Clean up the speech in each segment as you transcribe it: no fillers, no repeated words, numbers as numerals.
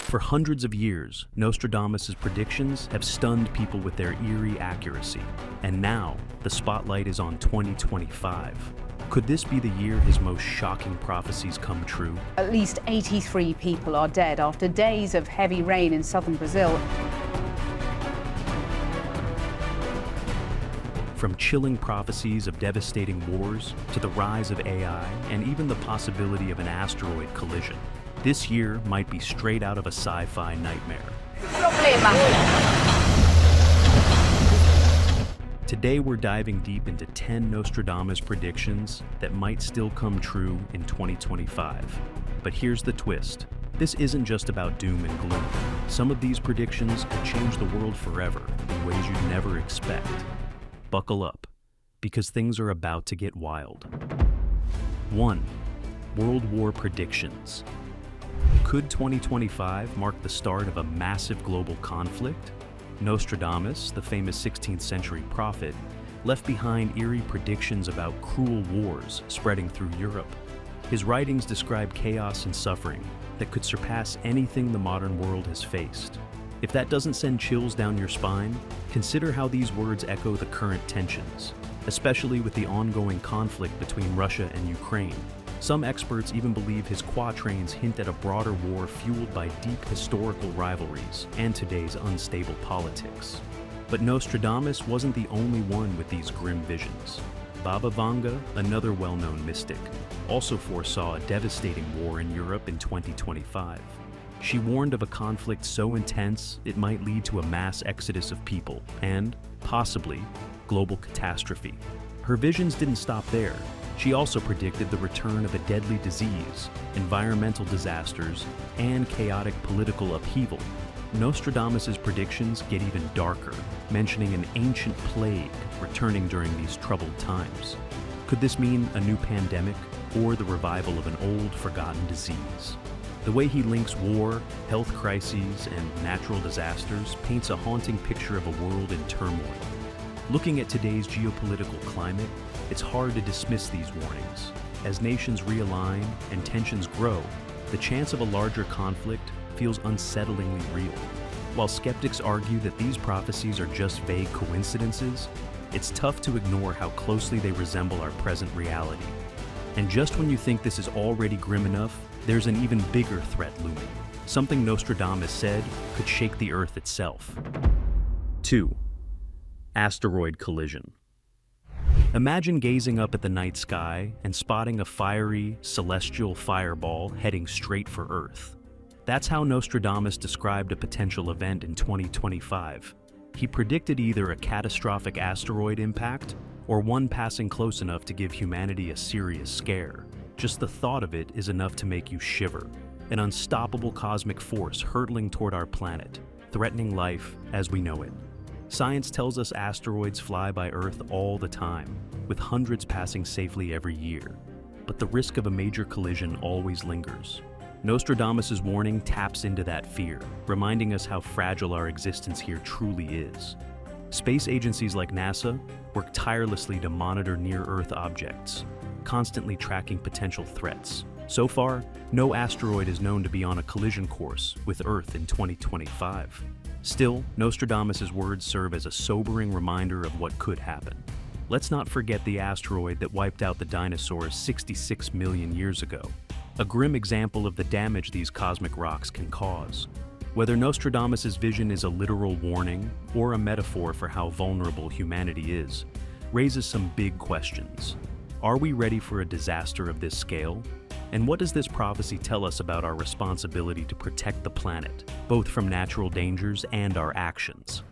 For hundreds of years, Nostradamus' predictions have stunned people with their eerie accuracy. And now, the spotlight is on 2025. Could this be the year his most shocking prophecies come true? At least 83 people are dead after days of heavy rain in southern Brazil. From chilling prophecies of devastating wars to the rise of AI and even the possibility of an asteroid collision, this year might be straight out of a sci-fi nightmare. Today we're diving deep into 10 Nostradamus predictions that might still come true in 2025. But here's the twist. This isn't just about doom and gloom. Some of these predictions could change the world forever in ways you'd never expect. Buckle up, because things are about to get wild. 1. World War predictions. Could 2025 mark the start of a massive global conflict? Nostradamus, the famous 16th century prophet, left behind eerie predictions about cruel wars spreading through Europe. His writings describe chaos and suffering that could surpass anything the modern world has faced. If that doesn't send chills down your spine, consider how these words echo the current tensions, especially with the ongoing conflict between Russia and Ukraine. Some experts even believe his quatrains hint at a broader war fueled by deep historical rivalries and today's unstable politics. But Nostradamus wasn't the only one with these grim visions. Baba Vanga, another well-known mystic, also foresaw a devastating war in Europe in 2025. She warned of a conflict so intense it might lead to a mass exodus of people and, possibly, global catastrophe. Her visions didn't stop there. She also predicted the return of a deadly disease, environmental disasters, and chaotic political upheaval. Nostradamus' predictions get even darker, mentioning an ancient plague returning during these troubled times. Could this mean a new pandemic or the revival of an old, forgotten disease? The way he links war, health crises, and natural disasters paints a haunting picture of a world in turmoil. Looking at today's geopolitical climate, it's hard to dismiss these warnings. As nations realign and tensions grow, the chance of a larger conflict feels unsettlingly real. While skeptics argue that these prophecies are just vague coincidences, it's tough to ignore how closely they resemble our present reality. And just when you think this is already grim enough, there's an even bigger threat looming. Something Nostradamus said could shake the Earth itself. 2. Asteroid collision. Imagine gazing up at the night sky and spotting a fiery, celestial fireball heading straight for Earth. That's how Nostradamus described a potential event in 2025. He predicted either a catastrophic asteroid impact or one passing close enough to give humanity a serious scare. Just the thought of it is enough to make you shiver. An unstoppable cosmic force hurtling toward our planet, threatening life as we know it. Science tells us asteroids fly by Earth all the time, with hundreds passing safely every year. But the risk of a major collision always lingers. Nostradamus' warning taps into that fear, reminding us how fragile our existence here truly is. Space agencies like NASA work tirelessly to monitor near-Earth objects, constantly tracking potential threats. So far, no asteroid is known to be on a collision course with Earth in 2025. Still, Nostradamus' words serve as a sobering reminder of what could happen. Let's not forget the asteroid that wiped out the dinosaurs 66 million years ago, a grim example of the damage these cosmic rocks can cause. Whether Nostradamus' vision is a literal warning or a metaphor for how vulnerable humanity is, raises some big questions. Are we ready for a disaster of this scale? And what does this prophecy tell us about our responsibility to protect the planet, both from natural dangers and our actions?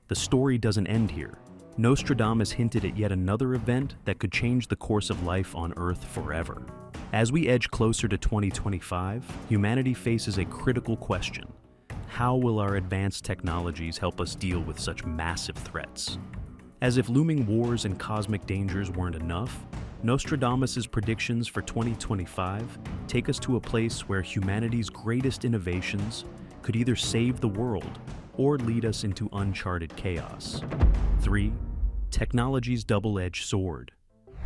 The story doesn't end here. Nostradamus hinted at yet another event that could change the course of life on Earth forever. As we edge closer to 2025, humanity faces a critical question. How will our advanced technologies help us deal with such massive threats? As if looming wars and cosmic dangers weren't enough, Nostradamus' predictions for 2025 take us to a place where humanity's greatest innovations could either save the world or lead us into uncharted chaos. 3. Technology's double-edged sword.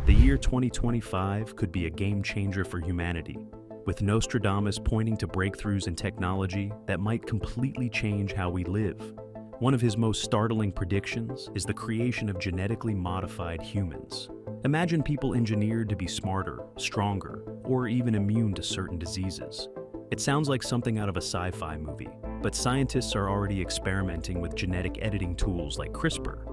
The year 2025 could be a game changer for humanity, with Nostradamus pointing to breakthroughs in technology that might completely change how we live. One of his most startling predictions is the creation of genetically modified humans. Imagine people engineered to be smarter, stronger, or even immune to certain diseases. It sounds like something out of a sci-fi movie, but scientists are already experimenting with genetic editing tools like CRISPR.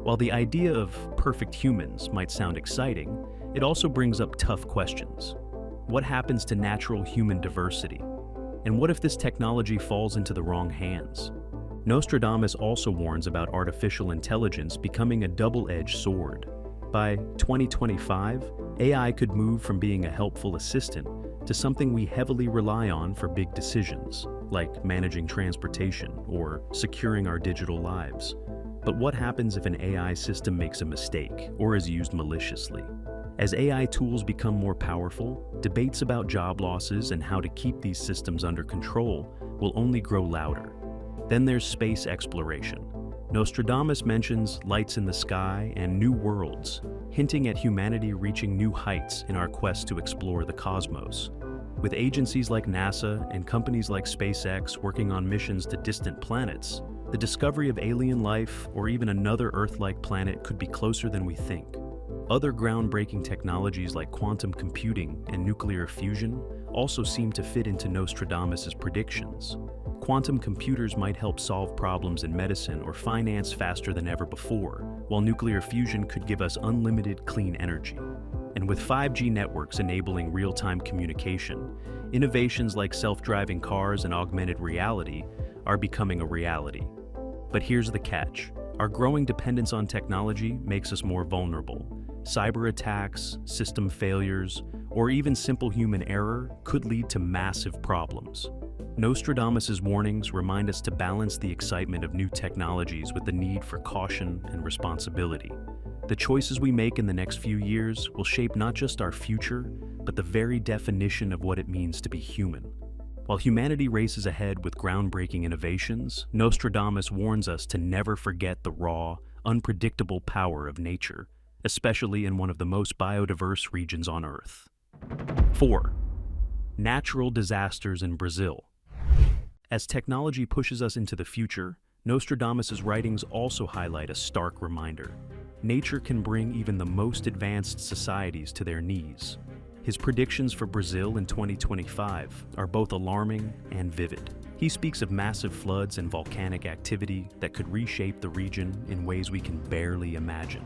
While the idea of perfect humans might sound exciting, it also brings up tough questions. What happens to natural human diversity? And what if this technology falls into the wrong hands? Nostradamus also warns about artificial intelligence becoming a double-edged sword. By 2025, AI could move from being a helpful assistant to something we heavily rely on for big decisions, like managing transportation or securing our digital lives. But what happens if an AI system makes a mistake or is used maliciously? As AI tools become more powerful, debates about job losses and how to keep these systems under control will only grow louder. Then there's space exploration. Nostradamus mentions lights in the sky and new worlds, hinting at humanity reaching new heights in our quest to explore the cosmos. With agencies like NASA and companies like SpaceX working on missions to distant planets, the discovery of alien life or even another Earth-like planet could be closer than we think. Other groundbreaking technologies like quantum computing and nuclear fusion also seem to fit into Nostradamus's predictions. Quantum computers might help solve problems in medicine or finance faster than ever before, while nuclear fusion could give us unlimited clean energy. And with 5G networks enabling real-time communication, innovations like self-driving cars and augmented reality are becoming a reality. But here's the catch. Our growing dependence on technology makes us more vulnerable. Cyber attacks, system failures, or even simple human error could lead to massive problems. Nostradamus's warnings remind us to balance the excitement of new technologies with the need for caution and responsibility. The choices we make in the next few years will shape not just our future, but the very definition of what it means to be human. While humanity races ahead with groundbreaking innovations, Nostradamus warns us to never forget the raw, unpredictable power of nature, especially in one of the most biodiverse regions on Earth. 4. Natural disasters in Brazil. As technology pushes us into the future, Nostradamus's writings also highlight a stark reminder. Nature can bring even the most advanced societies to their knees. His predictions for Brazil in 2025 are both alarming and vivid. He speaks of massive floods and volcanic activity that could reshape the region in ways we can barely imagine.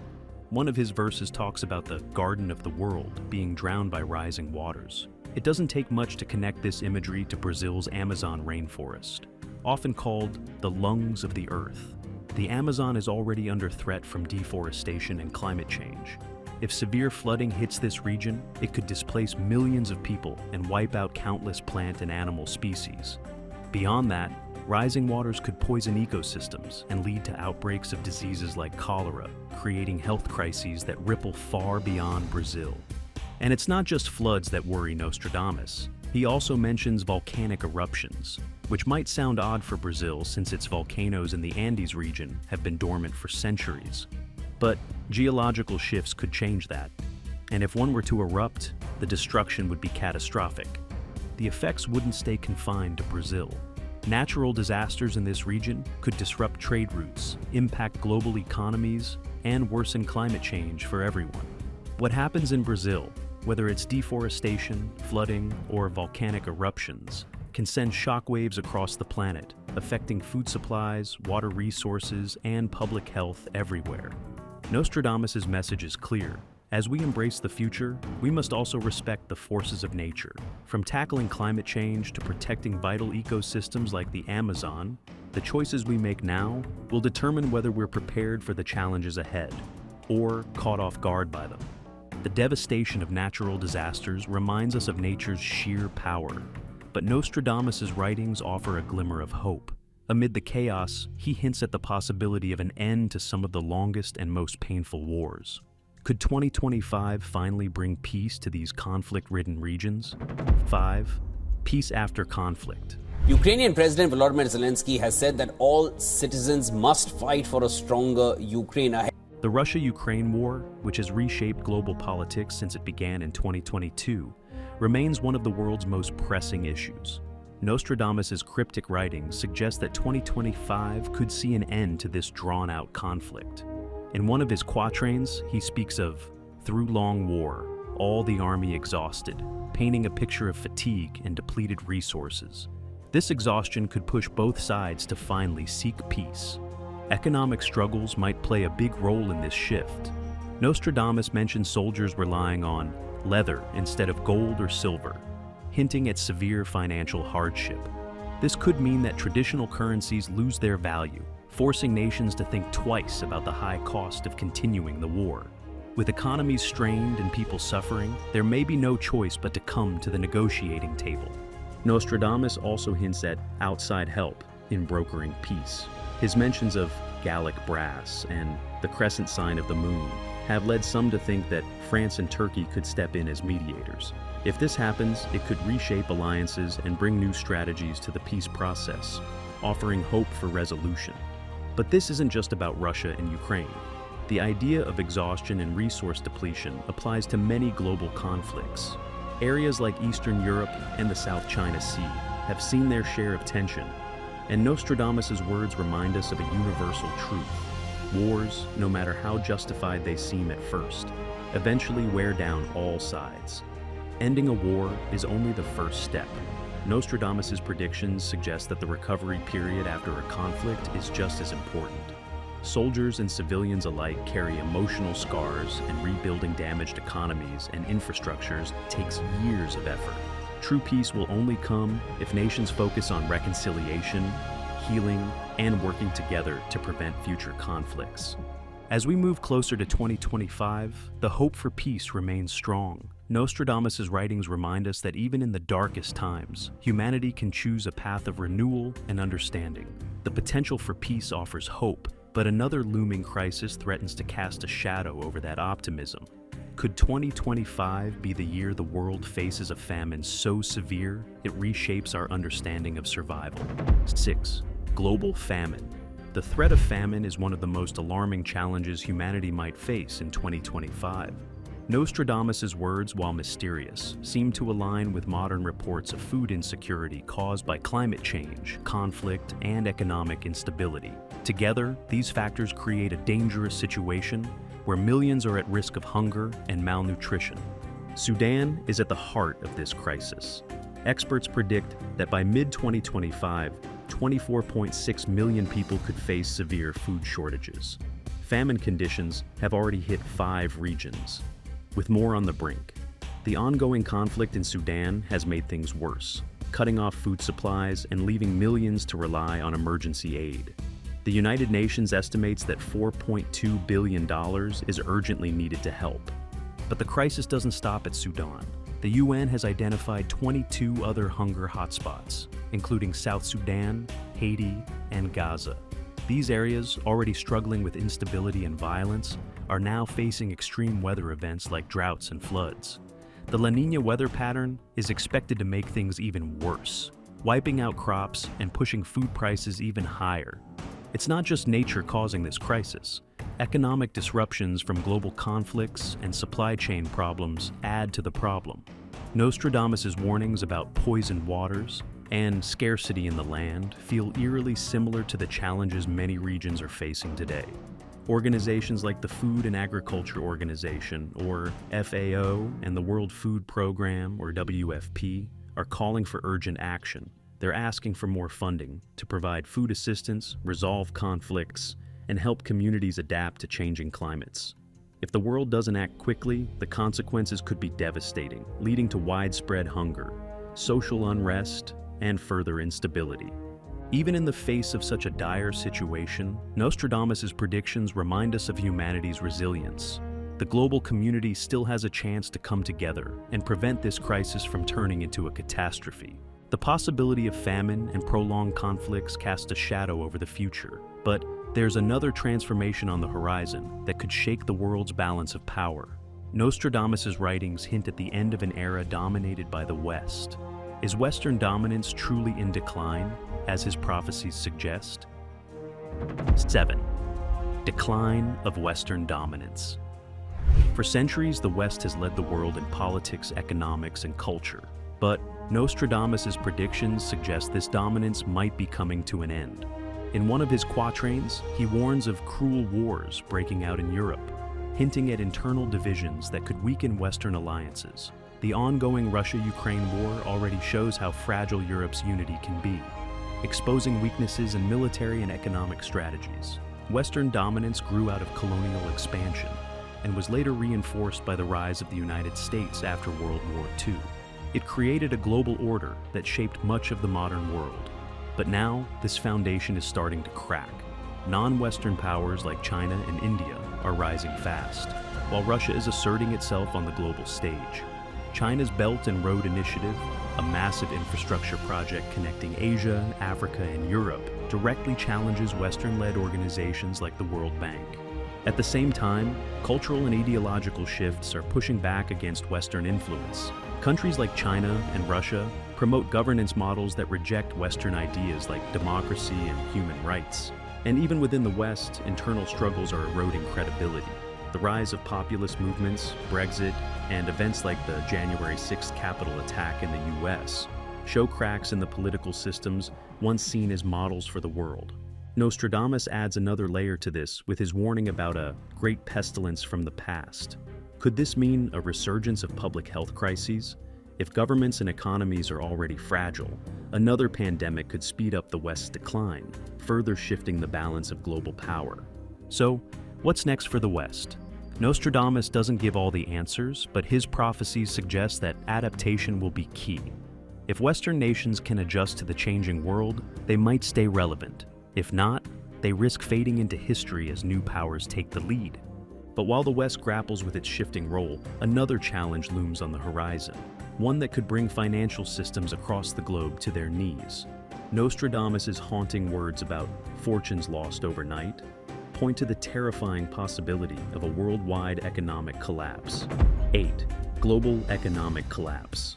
One of his verses talks about the Garden of the World being drowned by rising waters. It doesn't take much to connect this imagery to Brazil's Amazon rainforest. Often called the lungs of the earth, the Amazon is already under threat from deforestation and climate change. If severe flooding hits this region, it could displace millions of people and wipe out countless plant and animal species. Beyond that, rising waters could poison ecosystems and lead to outbreaks of diseases like cholera, creating health crises that ripple far beyond Brazil. And it's not just floods that worry Nostradamus. He also mentions volcanic eruptions, which might sound odd for Brazil since its volcanoes in the Andes region have been dormant for centuries. But geological shifts could change that. And if one were to erupt, the destruction would be catastrophic. The effects wouldn't stay confined to Brazil. Natural disasters in this region could disrupt trade routes, impact global economies, and worsen climate change for everyone. What happens in Brazil, whether it's deforestation, flooding, or volcanic eruptions, can send shockwaves across the planet, affecting food supplies, water resources, and public health everywhere. Nostradamus's message is clear. As we embrace the future, we must also respect the forces of nature. From tackling climate change to protecting vital ecosystems like the Amazon, the choices we make now will determine whether we're prepared for the challenges ahead or caught off guard by them. The devastation of natural disasters reminds us of nature's sheer power, but Nostradamus's writings offer a glimmer of hope. Amid the chaos, he hints at the possibility of an end to some of the longest and most painful wars. Could 2025 finally bring peace to these conflict-ridden regions? 5. Peace after conflict. Ukrainian President Volodymyr Zelensky has said that all citizens must fight for a stronger Ukraine ahead. The Russia-Ukraine war, which has reshaped global politics since it began in 2022, remains one of the world's most pressing issues. Nostradamus' cryptic writings suggest that 2025 could see an end to this drawn-out conflict. In one of his quatrains, he speaks of "through long war, all the army exhausted," painting a picture of fatigue and depleted resources. This exhaustion could push both sides to finally seek peace. Economic struggles might play a big role in this shift. Nostradamus mentions soldiers relying on leather instead of gold or silver, hinting at severe financial hardship. This could mean that traditional currencies lose their value, forcing nations to think twice about the high cost of continuing the war. With economies strained and people suffering, there may be no choice but to come to the negotiating table. Nostradamus also hints at outside help in brokering peace. His mentions of Gallic brass and the crescent sign of the moon have led some to think that France and Turkey could step in as mediators. If this happens, it could reshape alliances and bring new strategies to the peace process, offering hope for resolution. But this isn't just about Russia and Ukraine. The idea of exhaustion and resource depletion applies to many global conflicts. Areas like Eastern Europe and the South China Sea have seen their share of tension, and Nostradamus' words remind us of a universal truth. Wars, no matter how justified they seem at first, eventually wear down all sides. Ending a war is only the first step. Nostradamus' predictions suggest that the recovery period after a conflict is just as important. Soldiers and civilians alike carry emotional scars, and rebuilding damaged economies and infrastructures takes years of effort. True peace will only come if nations focus on reconciliation, healing, and working together to prevent future conflicts. As we move closer to 2025, the hope for peace remains strong. Nostradamus' writings remind us that even in the darkest times, humanity can choose a path of renewal and understanding. The potential for peace offers hope, but another looming crisis threatens to cast a shadow over that optimism. Could 2025 be the year the world faces a famine so severe it reshapes our understanding of survival? 6. Global famine. The threat of famine is one of the most alarming challenges humanity might face in 2025. Nostradamus' words, while mysterious, seem to align with modern reports of food insecurity caused by climate change, conflict, and economic instability. Together, these factors create a dangerous situation where millions are at risk of hunger and malnutrition. Sudan is at the heart of this crisis. Experts predict that by mid-2025, 24.6 million people could face severe food shortages. Famine conditions have already hit 5 regions, with more on the brink. The ongoing conflict in Sudan has made things worse, cutting off food supplies and leaving millions to rely on emergency aid. The United Nations estimates that $4.2 billion is urgently needed to help. But the crisis doesn't stop at Sudan. The UN has identified 22 other hunger hotspots, including South Sudan, Haiti, and Gaza. These areas, already struggling with instability and violence, are now facing extreme weather events like droughts and floods. The La Niña weather pattern is expected to make things even worse, wiping out crops and pushing food prices even higher. It's not just nature causing this crisis. Economic disruptions from global conflicts and supply chain problems add to the problem. Nostradamus' warnings about poisoned waters and scarcity in the land feel eerily similar to the challenges many regions are facing today. Organizations like the Food and Agriculture Organization, or FAO, and the World Food Program, or WFP, are calling for urgent action. They're asking for more funding to provide food assistance, resolve conflicts, and help communities adapt to changing climates. If the world doesn't act quickly, the consequences could be devastating, leading to widespread hunger, social unrest, and further instability. Even in the face of such a dire situation, Nostradamus' predictions remind us of humanity's resilience. The global community still has a chance to come together and prevent this crisis from turning into a catastrophe. The possibility of famine and prolonged conflicts cast a shadow over the future, but there's another transformation on the horizon that could shake the world's balance of power. Nostradamus' writings hint at the end of an era dominated by the West. Is Western dominance truly in decline, as his prophecies suggest? 7. Decline of Western dominance. For centuries, the West has led the world in politics, economics, and culture. But Nostradamus' predictions suggest this dominance might be coming to an end. In one of his quatrains, he warns of cruel wars breaking out in Europe, hinting at internal divisions that could weaken Western alliances. The ongoing Russia-Ukraine war already shows how fragile Europe's unity can be, exposing weaknesses in military and economic strategies. Western dominance grew out of colonial expansion and was later reinforced by the rise of the United States after World War II. It created a global order that shaped much of the modern world. But now, this foundation is starting to crack. Non-Western powers like China and India are rising fast, while Russia is asserting itself on the global stage. China's Belt and Road Initiative, a massive infrastructure project connecting Asia, Africa, and Europe, directly challenges Western-led organizations like the World Bank. At the same time, cultural and ideological shifts are pushing back against Western influence. Countries like China and Russia promote governance models that reject Western ideas like democracy and human rights. And even within the West, internal struggles are eroding credibility. The rise of populist movements, Brexit, and events like the January 6th Capitol attack in the US show cracks in the political systems once seen as models for the world. Nostradamus adds another layer to this with his warning about a great pestilence from the past. Could this mean a resurgence of public health crises? If governments and economies are already fragile, another pandemic could speed up the West's decline, further shifting the balance of global power. So, what's next for the West? Nostradamus doesn't give all the answers, but his prophecies suggest that adaptation will be key. If Western nations can adjust to the changing world, they might stay relevant. If not, they risk fading into history as new powers take the lead. But while the West grapples with its shifting role, another challenge looms on the horizon, one that could bring financial systems across the globe to their knees. Nostradamus' haunting words about fortunes lost overnight point to the terrifying possibility of a worldwide economic collapse. 8. Global economic collapse.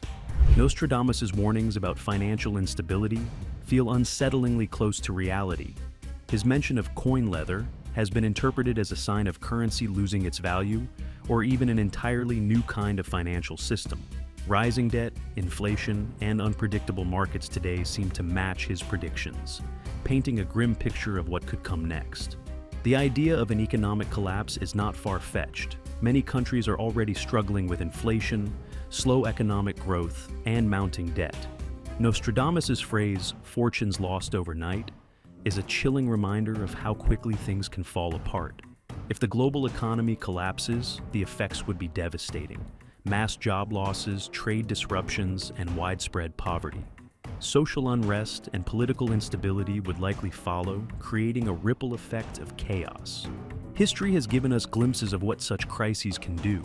Nostradamus' warnings about financial instability feel unsettlingly close to reality. His mention of coin leather has been interpreted as a sign of currency losing its value, or even an entirely new kind of financial system. Rising debt, inflation, and unpredictable markets today seem to match his predictions, painting a grim picture of what could come next. The idea of an economic collapse is not far-fetched. Many countries are already struggling with inflation, slow economic growth, and mounting debt. Nostradamus' phrase, "fortunes lost overnight," is a chilling reminder of how quickly things can fall apart. If the global economy collapses, the effects would be devastating. Mass job losses, trade disruptions, and widespread poverty. Social unrest and political instability would likely follow, creating a ripple effect of chaos. History has given us glimpses of what such crises can do.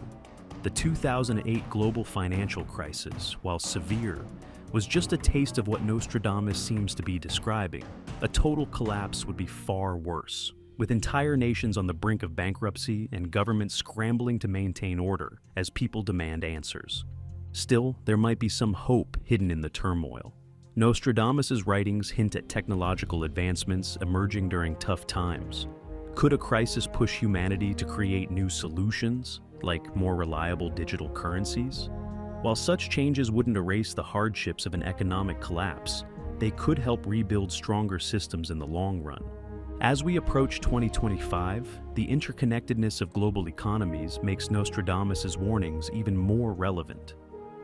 The 2008 global financial crisis, while severe, was just a taste of what Nostradamus seems to be describing. A total collapse would be far worse, with entire nations on the brink of bankruptcy and governments scrambling to maintain order as people demand answers. Still, there might be some hope hidden in the turmoil. Nostradamus' writings hint at technological advancements emerging during tough times. Could a crisis push humanity to create new solutions, like more reliable digital currencies? While such changes wouldn't erase the hardships of an economic collapse, they could help rebuild stronger systems in the long run. As we approach 2025, the interconnectedness of global economies makes Nostradamus' warnings even more relevant.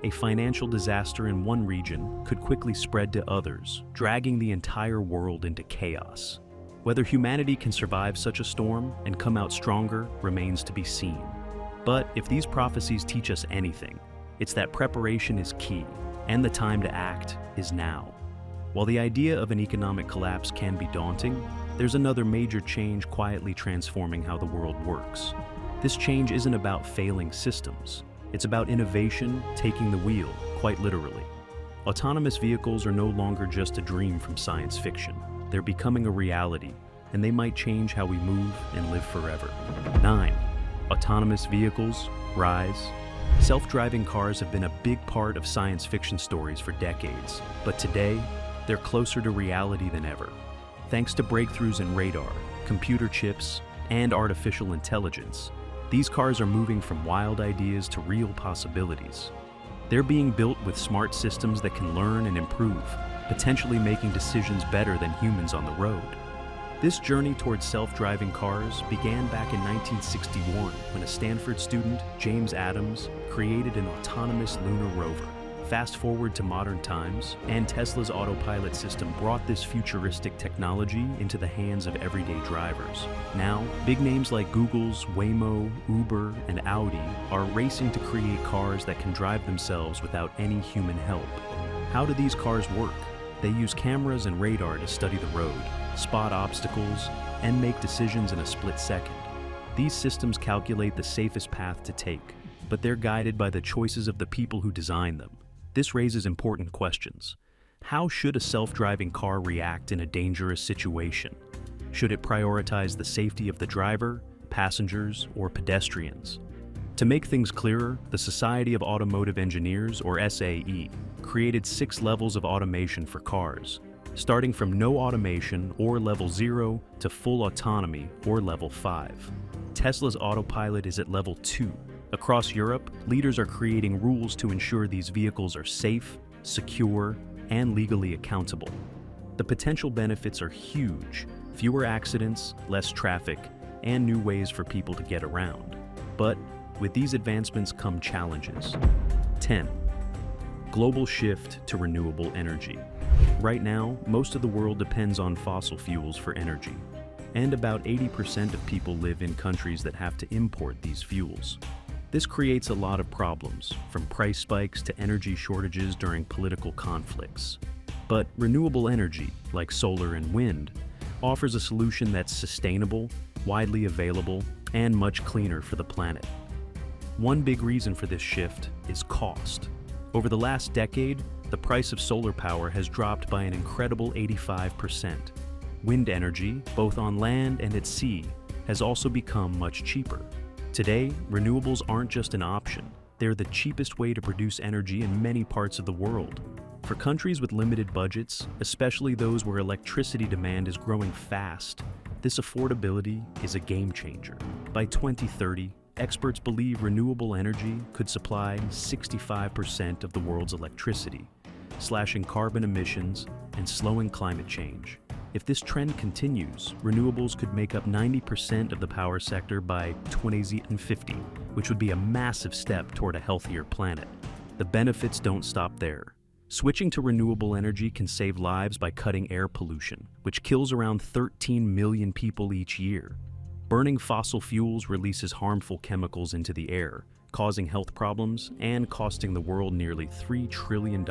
A financial disaster in one region could quickly spread to others, dragging the entire world into chaos. Whether humanity can survive such a storm and come out stronger remains to be seen. But if these prophecies teach us anything, it's that preparation is key, and the time to act is now. While the idea of an economic collapse can be daunting, there's another major change quietly transforming how the world works. This change isn't about failing systems. It's about innovation taking the wheel, quite literally. Autonomous vehicles are no longer just a dream from science fiction. They're becoming a reality, and they might change how we move and live forever. 9. Autonomous vehicles rise. Self-driving cars have been a big part of science fiction stories for decades, but today, they're closer to reality than ever. Thanks to breakthroughs in radar, computer chips, and artificial intelligence, These cars are moving from wild ideas to real possibilities. They're being built with smart systems that can learn and improve, potentially making decisions better than humans on the road. This journey towards self-driving cars began back in 1961 when a Stanford student, James Adams, created an autonomous lunar rover. Fast forward to modern times, and Tesla's autopilot system brought this futuristic technology into the hands of everyday drivers. Now, big names like Google's Waymo, Uber, and Audi are racing to create cars that can drive themselves without any human help. How do these cars work? They use cameras and radar to study the road, spot obstacles, and make decisions in a split second. These systems calculate the safest path to take, but they're guided by the choices of the people who design them. This raises important questions. How should a self-driving car react in a dangerous situation? Should it prioritize the safety of the driver, passengers, or pedestrians? To make things clearer, the Society of Automotive Engineers, or SAE, created 6 levels of automation for cars, starting from no automation, or level 0, to full autonomy, or level 5. Tesla's autopilot is at level 2. Across Europe, leaders are creating rules to ensure these vehicles are safe, secure, and legally accountable. The potential benefits are huge: fewer accidents, less traffic, and new ways for people to get around. But with these advancements come challenges. 10. Global shift to renewable energy. Right now, most of the world depends on fossil fuels for energy, and about 80% of people live in countries that have to import these fuels. This creates a lot of problems, from price spikes to energy shortages during political conflicts. But renewable energy, like solar and wind, offers a solution that's sustainable, widely available, and much cleaner for the planet. One big reason for this shift is cost. Over the last decade, the price of solar power has dropped by an incredible 85%. Wind energy, both on land and at sea, has also become much cheaper. Today, renewables aren't just an option. They're the cheapest way to produce energy in many parts of the world. For countries with limited budgets, especially those where electricity demand is growing fast, this affordability is a game changer. By 2030, experts believe renewable energy could supply 65% of the world's electricity, slashing carbon emissions and slowing climate change. If this trend continues, renewables could make up 90% of the power sector by 2050, which would be a massive step toward a healthier planet. The benefits don't stop there. Switching to renewable energy can save lives by cutting air pollution, which kills around 13 million people each year. Burning fossil fuels releases harmful chemicals into the air, causing health problems and costing the world nearly $3 trillion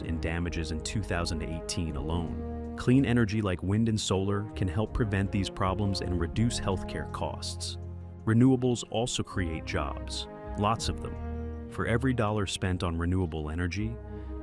in damages in 2018 alone. Clean energy like wind and solar can help prevent these problems and reduce healthcare costs. Renewables also create jobs, lots of them. For every dollar spent on renewable energy,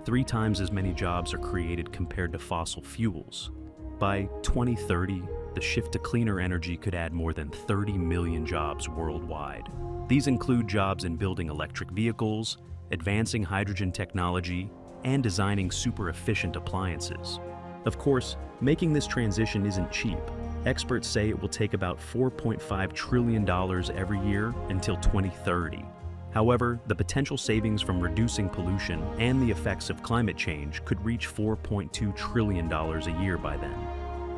3 times as many jobs are created compared to fossil fuels. By 2030, the shift to cleaner energy could add more than 30 million jobs worldwide. These include jobs in building electric vehicles, advancing hydrogen technology, and designing super efficient appliances. Of course, making this transition isn't cheap. Experts say it will take about $4.5 trillion every year until 2030. However, the potential savings from reducing pollution and the effects of climate change could reach $4.2 trillion a year by then.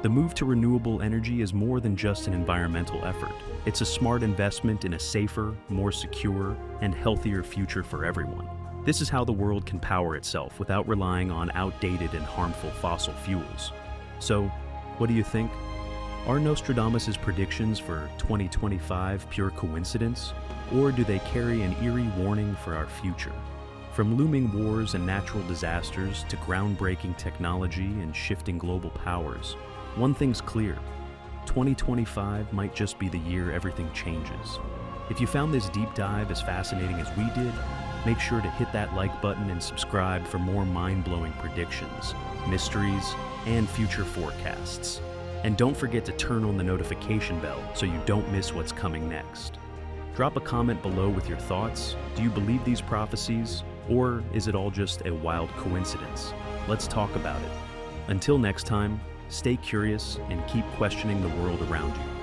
The move to renewable energy is more than just an environmental effort. It's a smart investment in a safer, more secure, and healthier future for everyone. This is how the world can power itself without relying on outdated and harmful fossil fuels. So, what do you think? Are Nostradamus' predictions for 2025 pure coincidence, or do they carry an eerie warning for our future? From looming wars and natural disasters to groundbreaking technology and shifting global powers, one thing's clear: 2025 might just be the year everything changes. If you found this deep dive as fascinating as we did, make sure to hit that like button and subscribe for more mind-blowing predictions, mysteries, and future forecasts. And don't forget to turn on the notification bell so you don't miss what's coming next. Drop a comment below with your thoughts. Do you believe these prophecies, or is it all just a wild coincidence? Let's talk about it. Until next time, stay curious and keep questioning the world around you.